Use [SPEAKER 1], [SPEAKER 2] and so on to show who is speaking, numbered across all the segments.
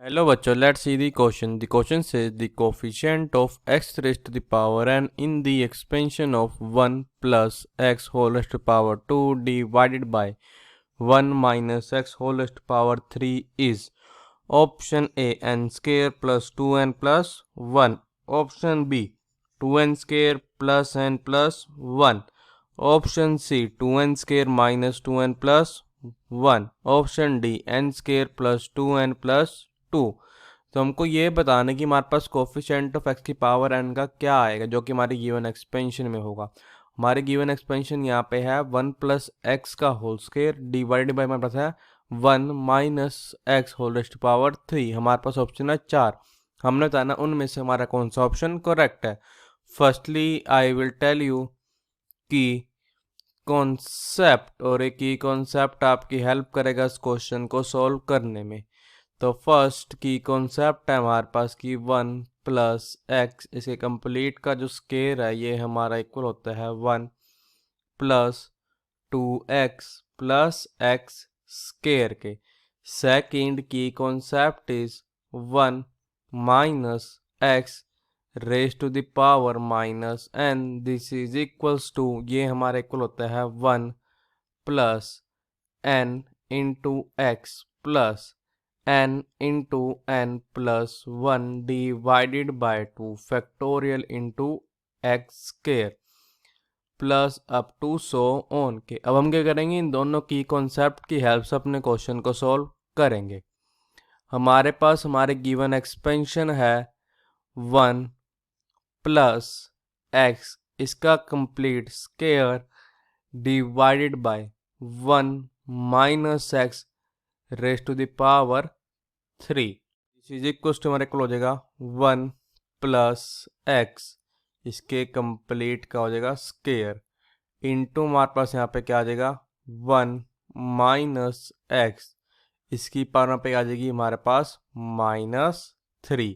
[SPEAKER 1] Hello बच्चों, let's see the question. The question says the coefficient of x raised to the power n in the expansion of 1 plus x whole raised to power 2 divided by 1 minus x whole raised to power 3 is option A n square plus 2n plus 1, option B 2n square plus n plus 1, option C 2n square minus 2n plus 1, option D n square plus 2n plus 2। तो हमको ये बताना है कि हमारे पास coefficient of x की power n का क्या आएगा जो कि हमारी गिवन एक्सपेंशन में होगा। हमारे गिवन एक्सपेंशन यहाँ पे है 1 प्लस एक्स का होल स्केयर डिवाइडेड बाई हमारे पास है 1 minus x whole raised to power 3। हमारे पास ऑप्शन है 4। हमने बताना उनमें से हमारा कौन सा ऑप्शन करेक्ट है। Firstly I will tell you कि कॉन्सेप्ट और एक ही कॉन्सेप्ट आपकी हेल्प करेगा इस क्वेश्चन को सॉल्व करने में। तो फर्स्ट की कॉन्सेप्ट है हमारे पास कि 1 प्लस एक्स, इसके कंप्लीट का जो स्केयर है ये हमारा इक्वल होता है 1 plus 2x plus x square के। सेकेंड की concept is 1 minus x raise to the power minus n, this is equals to, ये हमारा इक्वल होता है 1 plus n into x plus n into n plus 1 divided by 2 factorial into x square plus up to so on के। अब हम क्या करेंगे, इन दोनों की कॉन्सेप्ट की हेल्प से अपने क्वेश्चन को सॉल्व करेंगे। हमारे पास हमारे गिवन एक्सपेंशन है 1 प्लस एक्स, इसका complete square divided by 1 minus x raise to the power 3। This is equal to हमारे इक्वल हो जाएगा 1 प्लस एक्स, इसके कंप्लीट का हो जाएगा स्केयर इनटू हमारे पास यहाँ पे क्या आ जाएगा 1 माइनस एक्स, इसकी पावर पे आ जाएगी हमारे पास -3।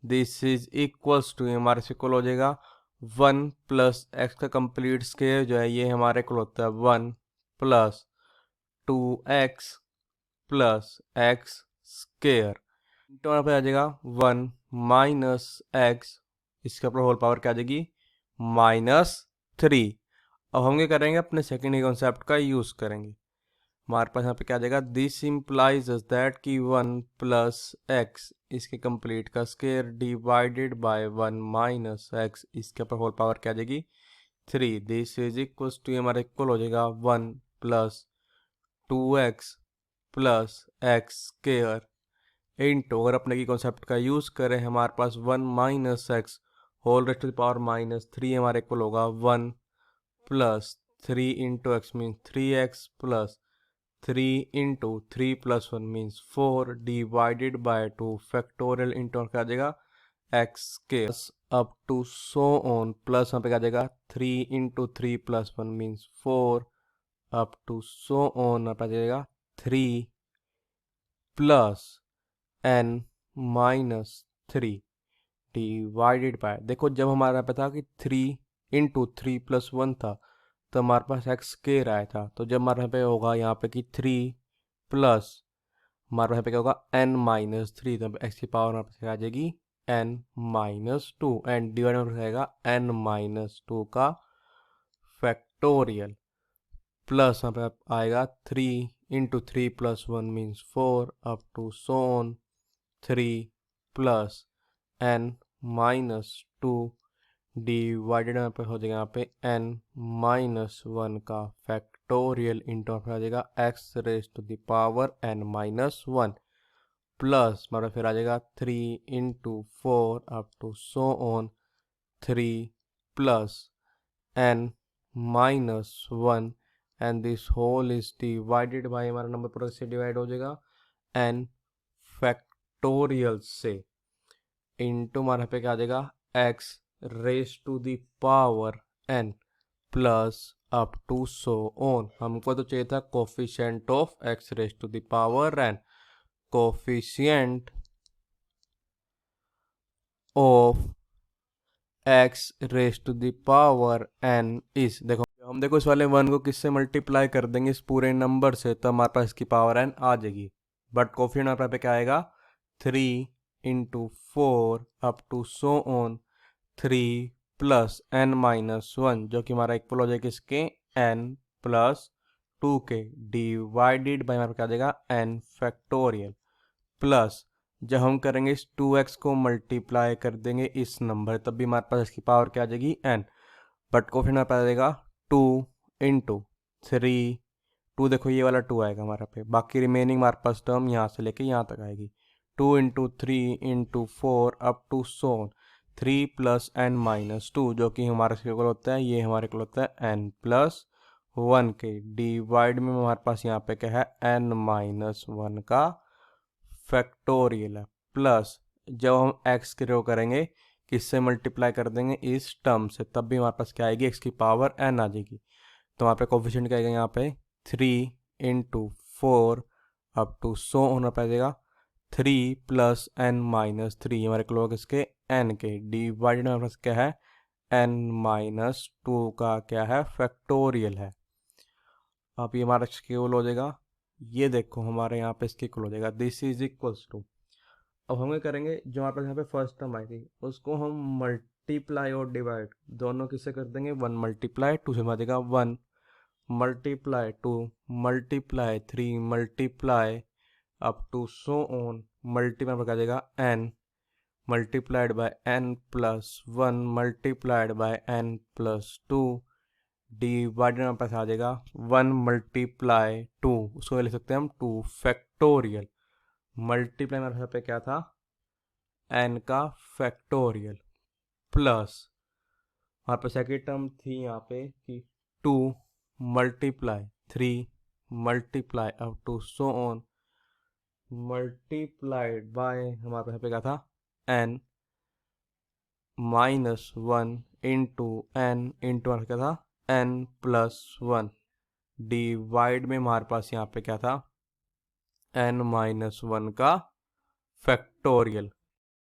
[SPEAKER 1] दिस इज इक्वल्स टू, हमारे से इक्वल हो जाएगा 1 प्लस एक्स का कंप्लीट स्केयर जो है ये हमारे इक्वल होता है 1 plus 2x plus x square तो यहाँ पे आ जाएगा 1 माइनस एक्स, इसके ऊपर होल पावर क्या आ जाएगी -3। अब हम क्या करेंगे, अपने सेकेंड कॉन्सेप्ट का यूज़ करेंगे। हमारे पास यहाँ पे क्या आ जाएगा, दिस इम्प्लाइज दैट कि 1 प्लस एक्स, इसके कंप्लीट का square divided by 1 minus x, इसके ऊपर होल पावर क्या आ जाएगी 3। दिस इज इक्वल टू, हमारा इक्वल हो जाएगा 1 plus 2x plus x square into, अगर अपने की कॉन्सेप्ट का यूज़ करें हमारे पास 1 minus x whole raised to the power -3 हमारे इक्वल होगा 1 plus 3 into x mean 3x plus 3 into 3 plus 1 means 4 divided by 2 factorial into क्या आ जाएगा एक्स के up to so on plus यहाँ पे क्या आ जाएगा 3 into 3 plus 1 means 4 up to so on यहाँ पे आ जाएगा 3 plus n minus 3 divided by, देखो जब हमारा पे था कि 3 इंटू 3 प्लस 1 था तो हमारे पास एक्स स्केयर आया था। तो जब हमारे पे होगा यहाँ पे कि 3 प्लस हमारे यहाँ पे क्या होगा n-3, तो एक्स की पावर हमारे पास आ जाएगी n-2 एंड डिवाइड में रहेगा n-2 का फैक्टोरियल प्लस यहाँ पे आएगा 3 into 3 plus 1 means 4 up to so on 3 plus n-2 divided यहाँ पे हो जाएगा यहाँ पे n-1 का फैक्टोरियल इंटू आ जाएगा x raise to the power n-1 plus हमारा फिर आ जाएगा 3 into 4 up to so on 3 plus n-1 and this whole is divided by, हमारा नंबर पूरा से डिवाइड हो जाएगा n फैक्टोरियल से इंटू हमारे पे क्या आ जाएगा x raise to the power n plus up to so on. हमको तो चाहिए था coefficient of x raise to the power n, coefficient of x raise to the power n is, देखो इस वाले 1 को किससे मल्टीप्लाई कर देंगे इस पूरे नंबर से तो हमारे पास इसकी पावर n आ जाएगी, बट कोफिशिएंट हमारे पे क्या आएगा 3 × 4 up to so on 3 plus n minus 1 जो कि हमारा इक्वल हो जाएगा इसके n प्लस 2 के डिवाइडेड बाई हमारा क्या आ जाएगा n फैक्टोरियल प्लस जब हम करेंगे इस 2x को मल्टीप्लाई कर देंगे इस नंबर तब भी हमारे पास इसकी पावर क्या आ जाएगी n, बट को फिर हमारे पास आ जाएगा 2 × 3 2 देखो ये वाला 2 आएगा हमारे पे, बाकी रिमेनिंग हमारे पास टर्म यहाँ से लेके यहाँ तक आएगी 2 × 3 × 4 up to so 3 plus n minus 2 जो कि हमारे इक्वल होता है, ये हमारे इक्वल होता है n प्लस 1 के डिवाइड में हमारे पास यहाँ पे क्या है n माइनस 1 का फैक्टोरियल है प्लस जब हम x की रो करेंगे किससे मल्टीप्लाई कर देंगे इस टर्म से तब भी हमारे पास क्या आएगी x की पावर n आ जाएगी। तो वहाँ पे कोफिशिएंट क्या आएगा यहाँ पे 3 × 4 अप टू सो होना पड़ेगा 3 प्लस n माइनस 3 हमारे क्लोक इसके n के डिवाइडेड में हमारे पास क्या है n माइनस 2 का क्या है फैक्टोरियल है। अब ये हमारा इक्वल हो जाएगा, ये देखो हमारे यहाँ पे इसके इक्वल हो जाएगा दिस इज इक्वल्स टू। अब हम क्या करेंगे जो हमारे पास यहाँ पे फर्स्ट टर्म आई थी उसको हम मल्टीप्लाई और डिवाइड दोनों किससे कर देंगे 1 × 2 से हमारा देगा 1 × 2 multiply 3 multiply up to so on multiply कर देगा n multiplied by n plus 1 multiplied by n plus 2 divided हमारे पास आ जाएगा 1 × 2 उसको लिख सकते हैं हम 2 फैक्टोरियल मल्टीप्लाई हमारे यहाँ पे क्या था n का फैक्टोरियल प्लस वहाँ पे सेकेंड टर्म थी यहाँ पे कि 2 multiply 3 multiply up to so on multiplied by हमारे यहाँ पे क्या था n minus 1 into n into हमारे क्या था n प्लस 1 डिवाइड में हमारे पास यहाँ पे क्या था n माइनस 1 का फैक्टोरियल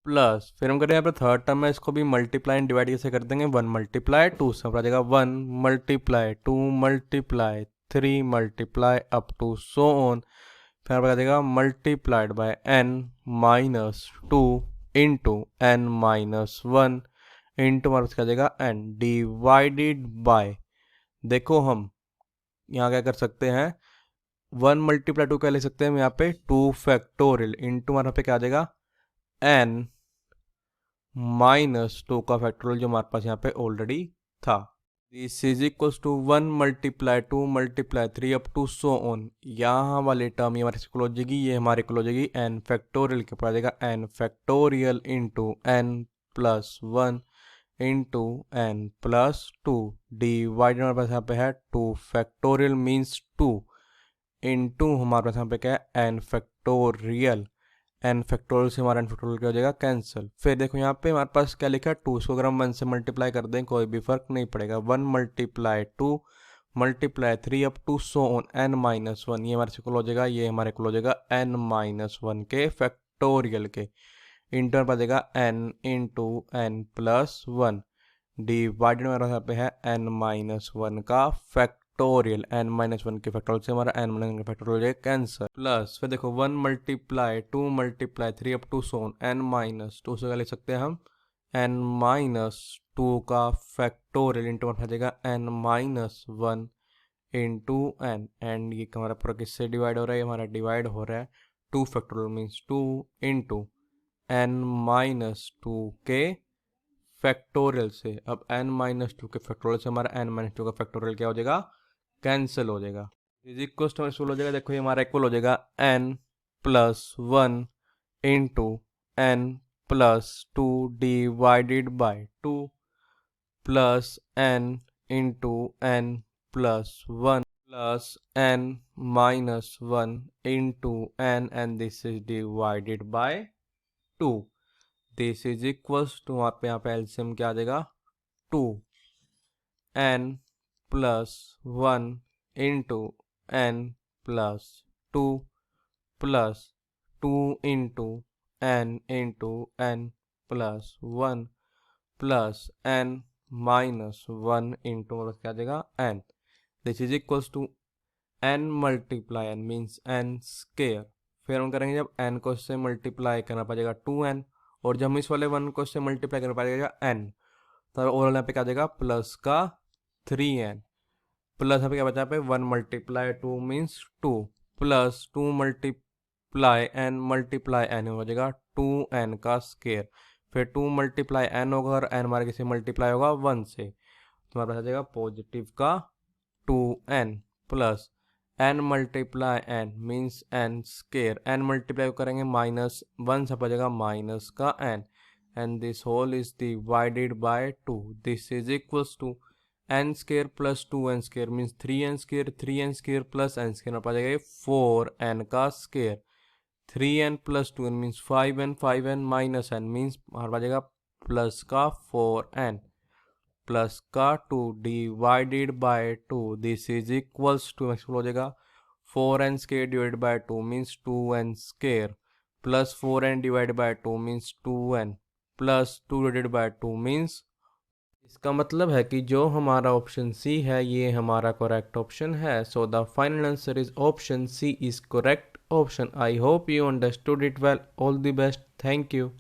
[SPEAKER 1] प्लस फिर हम करें यहाँ पे थर्ड टर्म है इसको भी मल्टीप्लाई एंड डिवाइड कैसे कर देंगे 1 × 2 से आ जाएगा 1 × 2 multiply 3 multiply up to so on फिर आ जाएगा multiplied by n minus 2 into n minus 1 into हमारे पास क्या जाएगा n डिवाइडेड बाय, देखो हम यहाँ क्या कर सकते हैं 1 × 2 क्या ले सकते हैं हम यहाँ पे 2 फैक्टोरियल इंटू हमारे पे क्या आ जाएगा n माइनस 2 का फैक्टोरियल जो हमारे पास यहाँ पे ऑलरेडी था। This is equals to 1 × 2 × 3 up to so on, यहाँ वाले टर्म ये हमारे इक्वल हो जाएगी, ये हमारे इक्वल हो जाएगी n फैक्टोरियल के ऊपर आ जाएगा n factorial into n plus 1 into n plus 2 divided हमारे पास यहाँ पे है 2 फैक्टोरियल मीन्स 2 इंटू हमारे पास यहाँ पे क्या है n फैक्टोरियल, n फैक्टोरियल से हमारा n फैक्टोरियल क्या हो जाएगा कैंसिल। फिर देखो यहाँ पे हमारे पास क्या लिखा है 2, इसको अगर हम 1 से मल्टीप्लाई कर दें कोई भी फर्क नहीं पड़ेगा 1 × 2 multiply 3 up to so on n minus 1 ये हमारे इक्वल हो जाएगा, ये हमारे इक्वल हो जाएगा n माइनस 1 के फैक्टोरियल के इंटू पर देगा n into n plus 1 divided हमारा यहाँ पे है n माइनस 1 का फैक्टोरियल, n माइनस 1 के फैक्टोरियल से हमारा n माइनस 1 का फैक्टोरियल हो जाएगा कैंसर प्लस फिर देखो 1 × 2 × 3 up to so on n minus 2 से क्या लिख सकते हैं हम n माइनस 2 का फैक्टोरियल इंटू हो जाएगा n minus 1 into n and ये हमारा पूरा किससे डिवाइड हो रहा है, हमारा डिवाइड हो रहा है 2 factorial means 2 into n minus 2 के फैक्टोरियल से। अब n माइनस 2 के फैक्टोरियल से हमारा n माइनस 2 का फैक्टोरियल क्या हो जाएगा कैंसिल हो जाएगा, इज इक्वल टू हो जाएगा, देखो ये हमारा इक्वल हो जाएगा n plus 1 into n plus 2 divided by 2 plus n into n plus 1 plus n minus 1 into n and this is divided by 2, this is equals to आप यहाँ पे एलसीएम क्या आ जाएगा 2 n plus 1 into n plus 2 plus 2 into n into n plus 1 plus n minus 1 into क्या आ जाएगा n, this is equals to n multiply n means n square, फिर हम करेंगे जब n को इससे मल्टीप्लाई करना पड़ेगा 2n, और जब हम इस वाले 1 को इससे मल्टीप्लाई करना पड़ेगा n, तो ओवरऑल यहाँ पे क्या आ जाएगा प्लस का 3n, प्लस यहाँ पे क्या बचा, यहाँ पे 1 multiply 2 means 2, plus 2 multiply n हो जाएगा 2n का स्केयर, फिर 2 मल्टीप्लाई n होगा और n हमारे किसी मल्टीप्लाई होगा 1 से, तो हमारे पास आ जाएगा पॉजिटिव का 2n plus n multiply n means n square, n multiply करेंगे -1 से बचेगा माइनस का n, and this whole is divided by 2, this is equals to n square plus 2n square means 3n square, 3n square plus n square में पड़ जाएगा 4n का square, 3n plus 2n means 5n, 5n minus n means हमारे पास जाएगा plus का 4n plus का 2 divided by 2, this is equals to हो जाएगा 4n square divided by 2 means 2n square plus 4n divided by 2 means 2n plus 2 divided by 2 means, इसका मतलब है कि जो हमारा ऑप्शन सी है ये हमारा करेक्ट ऑप्शन है। So the final answer is option C is correct option. I hope you understood it well. All the best. Thank you.